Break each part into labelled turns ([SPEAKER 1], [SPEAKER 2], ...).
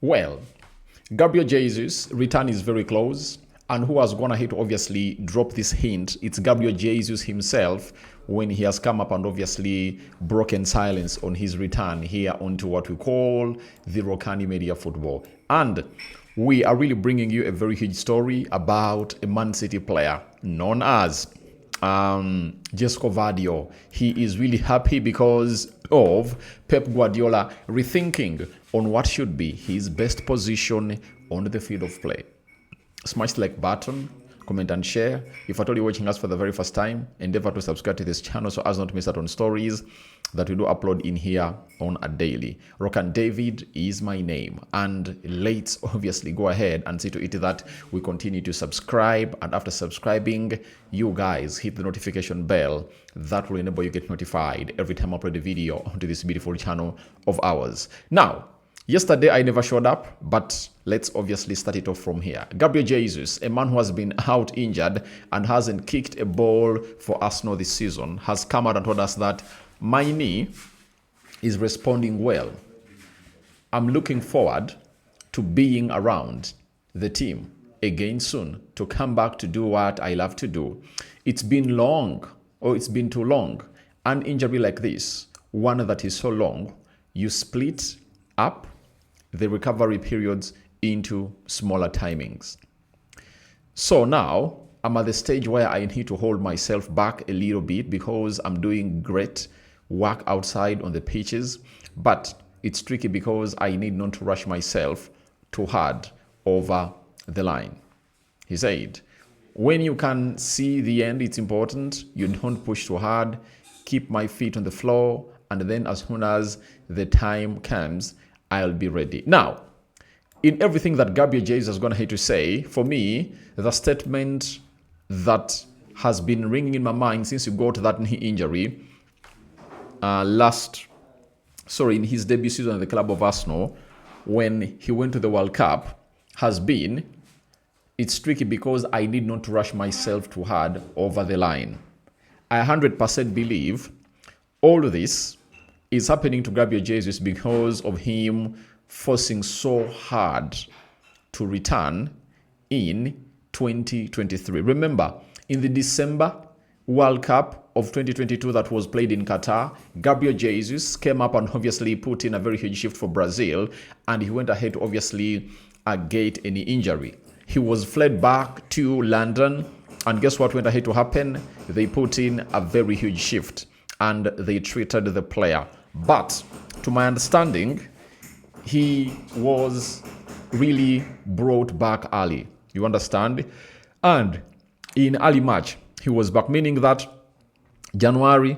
[SPEAKER 1] Well, Gabriel Jesus' return is very close. And who has gone ahead to obviously drop this hint? It's Gabriel Jesus himself when he has come up and obviously broken silence on his return here onto what we call the Rokani Media Football. And we are really bringing you a very huge story about a Man City player known as Joško Gvardiol. He is really happy because of Pep Guardiola rethinking on what should be his best position on the field of play. Smash the like button, comment and share. If at all you're watching us for the very first time, endeavor to subscribe to this channel so as not to miss out on stories that we do upload in here on a daily. Rokani David is my name, and let's obviously go ahead and see to it that we continue to subscribe, and after subscribing, you guys hit the notification bell. That will enable you to get notified every time I upload a video onto this beautiful channel of ours. Now, yesterday, I never showed up, but let's obviously start it off from here. Gabriel Jesus, a man who has been out injured and hasn't kicked a ball for Arsenal this season, has come out and told us that my knee is responding well. I'm looking forward to being around the team again soon, to come back to do what I love to do. It's been long, or it's been too long. An injury like this, one that is so long, you split up the recovery periods into smaller timings. So now I'm at the stage where I need to hold myself back a little bit because I'm doing great work outside on the pitches, but it's tricky because I need not to rush myself too hard over the line. He said, when you can see the end, it's important. You don't push too hard. Keep my feet on the floor, and then as soon as the time comes, I'll be ready. Now, in everything that Gabriel Jesus is going to have to say, for me, the statement that has been ringing in my mind since he got that knee injury in his debut season at the club of Arsenal, when he went to the World Cup, has been, it's tricky because I need not to rush myself too hard over the line. I 100% believe all of this is happening to Gabriel Jesus because of him forcing so hard to return in 2023. Remember, in the December World Cup of 2022 that was played in Qatar, Gabriel Jesus came up and obviously put in a very huge shift for Brazil, and he went ahead to obviously gate any injury. He was fled back to London, and guess what went ahead to happen? They put in a very huge shift and they treated the player. But to my understanding, he was really brought back early. You understand? And in early March, he was back, meaning that January,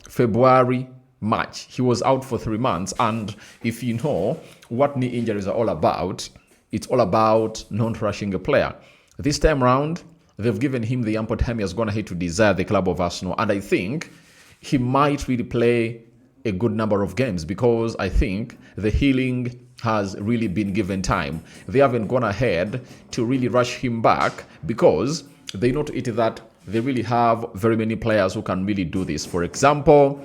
[SPEAKER 1] February, March, he was out for 3 months. And if you know what knee injuries are all about, it's all about not rushing a player. This time around, they've given him the ample time he has gone ahead to desire the club of Arsenal. And I think he might really play a good number of games because I think the healing has really been given time. They haven't gone ahead to really rush him back because they know to it that they really have very many players who can really do this. For example,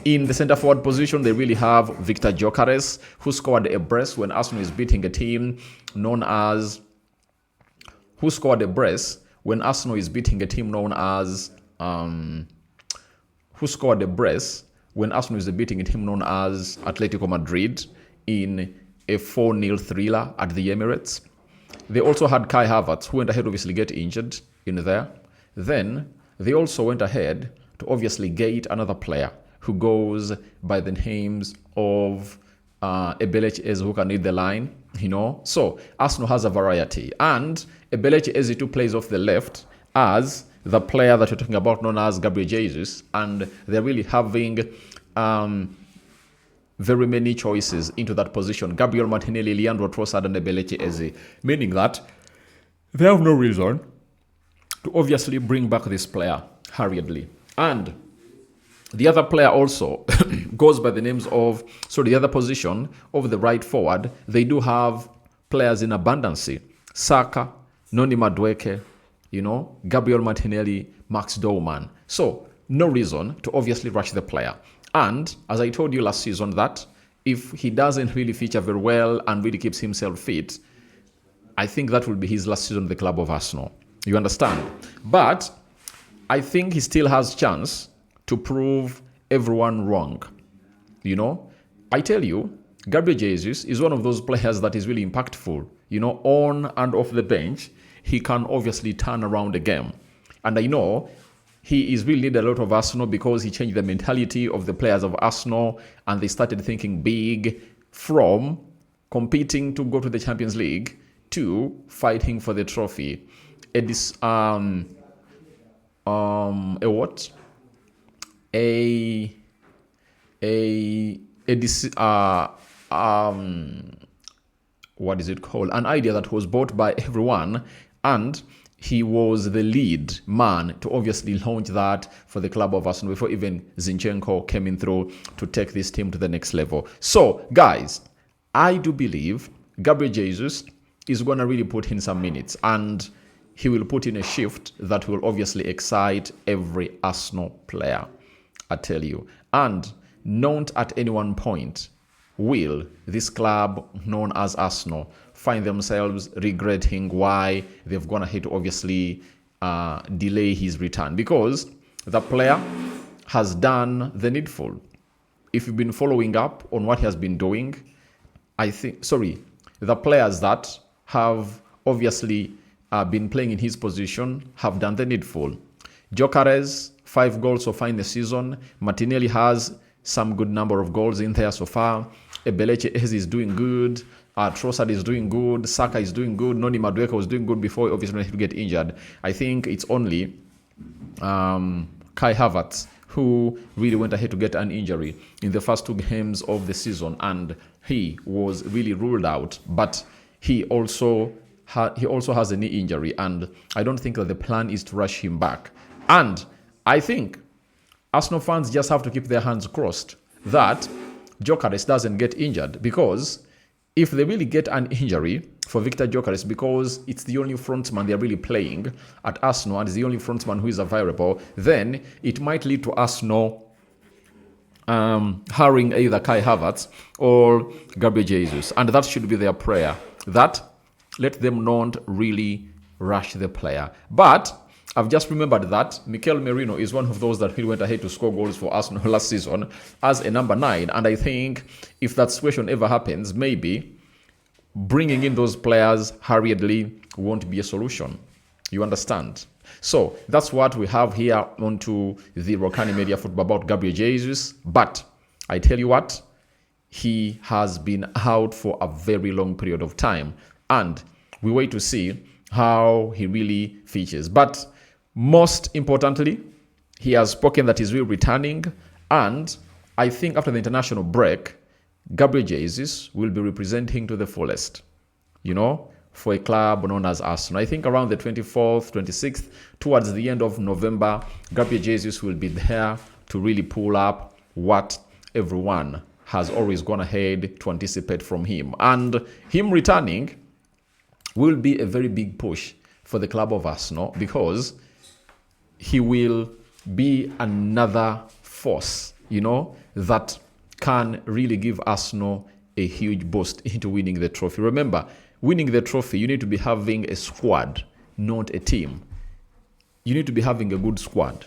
[SPEAKER 1] in the center forward position, they really have Victor Gyökeres, who scored a brace when Arsenal is beating a team known as Atletico Madrid in a 4-0 thriller at the Emirates. They also had Kai Havertz, who went ahead to obviously get injured in there. Then they also went ahead to obviously gate another player who goes by the names of Gabriel Jesus, who can lead the line, So Arsenal has a variety. And Gabriel Jesus too plays off the left as the player that you're talking about known as Gabriel Jesus. And they're really having very many choices into that position. Gabriel Martinelli, Leandro Trossard, and Gabriel Jesus. Meaning that they have no reason to obviously bring back this player hurriedly. And the other player also goes by the names of, the other position of the right forward, they do have players in abundance. Saka, Noni Madueke, Gabriel Martinelli, Max Dorman. So, no reason to obviously rush the player. And, as I told you last season, that if he doesn't really feature very well and really keeps himself fit, I think that will be his last season at the club of Arsenal. You understand? But I think he still has chance to prove everyone wrong. You know, I tell you, Gabriel Jesus is one of those players that is really impactful. You know, on and off the bench, he can obviously turn around a game. And I know he is really lead a lot of Arsenal because he changed the mentality of the players of Arsenal and they started thinking big from competing to go to the Champions League to fighting for the trophy. A what? What is it called? An idea that was bought by everyone, and he was the lead man to obviously launch that for the club of Arsenal before even Zinchenko came in through to take this team to the next level. So, guys, I do believe Gabriel Jesus is going to really put in some minutes, and he will put in a shift that will obviously excite every Arsenal player, I tell you. And not at any one point will this club known as Arsenal find themselves regretting why they've gone ahead to obviously delay his return, because the player has done the needful. If you've been following up on what he has been doing, the players that have obviously been playing in his position have done the needful. Gyökeres, 5 goals so far in the season. Martinelli has some good number of goals in there so far. Ebelechi Eze is doing good. Trossard is doing good. Saka is doing good. Noni Madueke was doing good before he obviously had to get injured. I think it's only Kai Havertz who really went ahead to get an injury in the first 2 games of the season, and he was really ruled out. But he also has a knee injury, and I don't think that the plan is to rush him back. And I think Arsenal fans just have to keep their hands crossed that Gyökeres doesn't get injured, because if they really get an injury for Victor Gyökeres, because it's the only frontman they're really playing at Arsenal and is the only frontman who is available, then it might lead to Arsenal hiring either Kai Havertz or Gabriel Jesus. And that should be their prayer, that let them not really rush the player. But I've just remembered that Mikel Merino is one of those that went ahead to score goals for Arsenal last season as a number 9. And I think if that situation ever happens, maybe bringing in those players hurriedly won't be a solution. You understand? So that's what we have here onto the Rokani Media Football about Gabriel Jesus. But I tell you what, he has been out for a very long period of time, and we wait to see how he really features. But most importantly, he has spoken that he's really returning, and I think after the international break, Gabriel Jesus will be representing to the fullest, for a club known as Arsenal. I think around the 24th, 26th, towards the end of November, Gabriel Jesus will be there to really pull up what everyone has always gone ahead to anticipate from him. And him returning will be a very big push for the club of Arsenal, because he will be another force, that can really give Arsenal a huge boost into winning the trophy. Remember, winning the trophy, you need to be having a squad, not a team. You need to be having a good squad,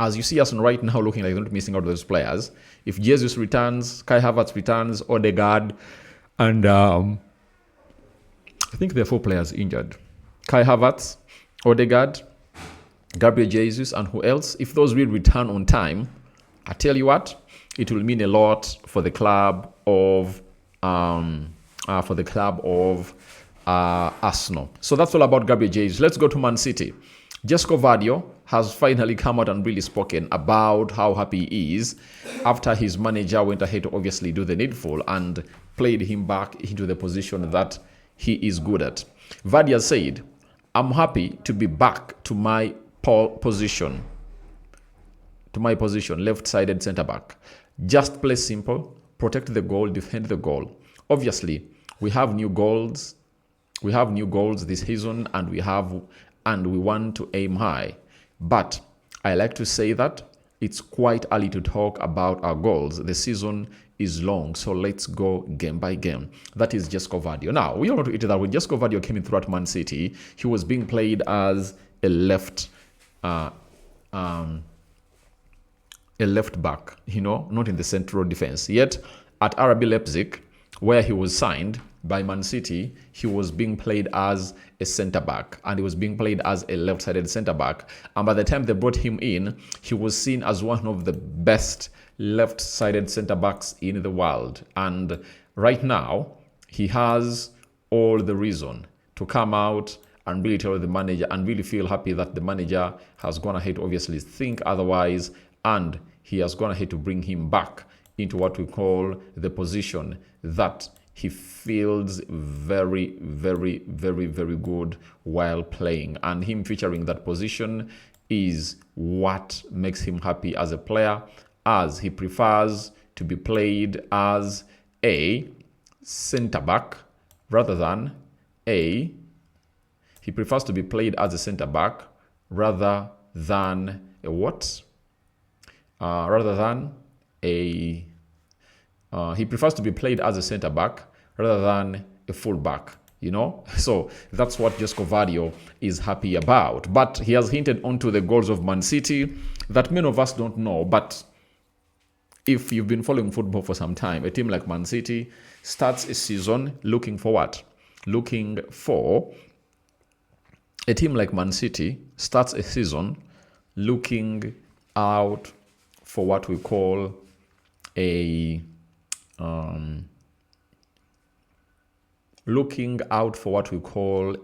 [SPEAKER 1] As you see Arsenal right now looking like they're not missing out those players. If Jesus returns, Kai Havertz returns, Odegaard, and I think there are 4 players injured. Kai Havertz, Odegaard, Gabriel Jesus, and who else? If those will return on time, I tell you what, it will mean a lot for the club of Arsenal. So that's all about Gabriel Jesus. Let's go to Man City. Joško Gvardiol has finally come out and really spoken about how happy he is after his manager went ahead to obviously do the needful and played him back into the position that he is good at. Gvardiol said, "I'm happy to be back to my position, left-sided centre-back. Just play simple, protect the goal, defend the goal. Obviously, we have new goals. We have new goals this season, and we want to aim high. But I like to say that it's quite early to talk about our goals. The season is long, so let's go game by game. That is Joško Gvardiol. Now, we all know to it that when Joško Gvardiol came in throughout Man City, he was being played as a left back, not in the central defense. Yet at RB Leipzig, where he was signed by Man City, he was being played as a centre back, and he was being played as a left-sided centre back. And by the time they brought him in, he was seen as one of the best left-sided centre backs in the world. And right now, he has all the reason to come out and really tell the manager and really feel happy that the manager has gone ahead to obviously think otherwise, and he has gone ahead to bring him back into what we call the position that he feels very, very, very, very good while playing. And him featuring that position is what makes him happy as a player, as he prefers to be played as a centre back rather than he prefers to be played as a centre back rather than a what? He prefers to be played as a centre back rather than a full back, So that's what Joško Gvardiol is happy about. But he has hinted onto the goals of Man City that many of us don't know. But if you've been following football for some time, a team like Man City starts a season looking for what? A team like Man City starts a season looking out for what we call looking out for what we call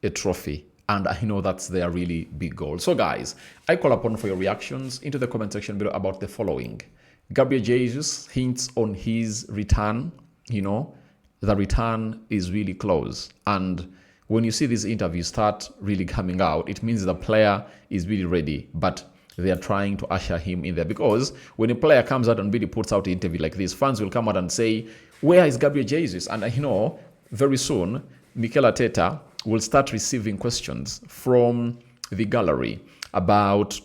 [SPEAKER 1] a trophy. And I know that's their really big goal. So guys, I call upon for your reactions into the comment section below about the following. Gabriel Jesus hints on his return. The return is really close. And when you see these interviews start really coming out, it means the player is really ready. But they are trying to usher him in there. Because when a player comes out and really puts out an interview like this, fans will come out and say, where is Gabriel Jesus? And very soon, Mikel Arteta will start receiving questions from the gallery about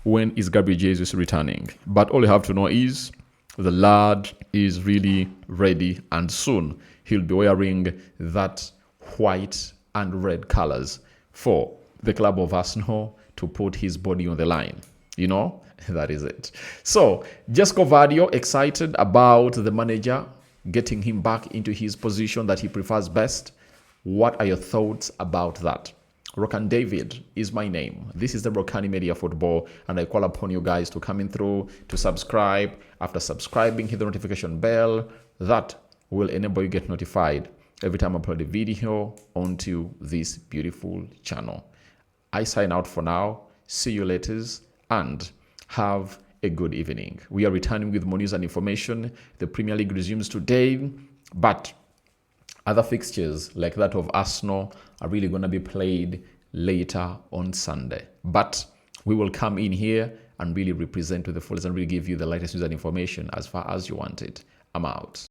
[SPEAKER 1] when is Gabriel Jesus returning. But all you have to know is the lad is really ready, and soon he'll be wearing that white and red colors for the club of Arsenal to put his body on the line. That is it. So Joško Gvardiol excited about the manager getting him back into his position that he prefers best. What are your thoughts about that? Rokani David is my name. This is the Rokani Media Football, and I call upon you guys to come in through to subscribe. After subscribing, hit the notification bell. That will enable you get notified every time I upload a video onto this beautiful channel. I sign out for now. See you later, and have a good evening. We are returning with more news and information. The Premier League resumes today, but other fixtures like that of Arsenal are really going to be played later on Sunday. But we will come in here and really represent to the fullest and really give you the latest news and information as far as you want it. I'm out.